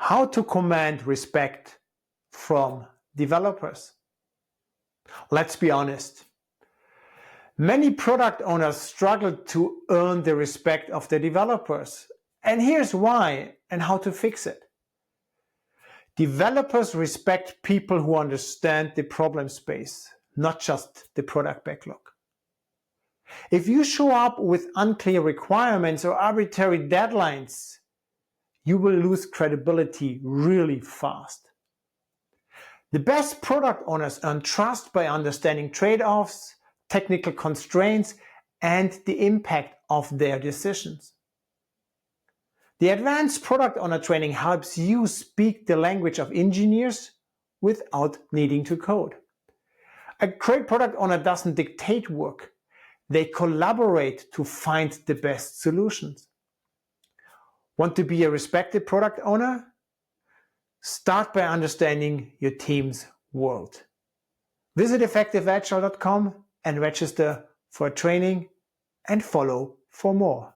How to command respect from developers. Let's be honest. Many product owners struggle to earn the respect of their developers. And here's why and how to fix it. Developers respect people who understand the problem space, not just the product backlog. If you show up with unclear requirements or arbitrary deadlines, you will lose credibility really fast. The best product owners earn trust by understanding trade-offs, technical constraints, and the impact of their decisions. The advanced product owner training helps you speak the language of engineers without needing to code. A great product owner doesn't dictate work. They collaborate to find the best solutions. Want to be a respected product owner? Start by understanding your team's world. Visit effectiveagile.com and register for training and follow for more.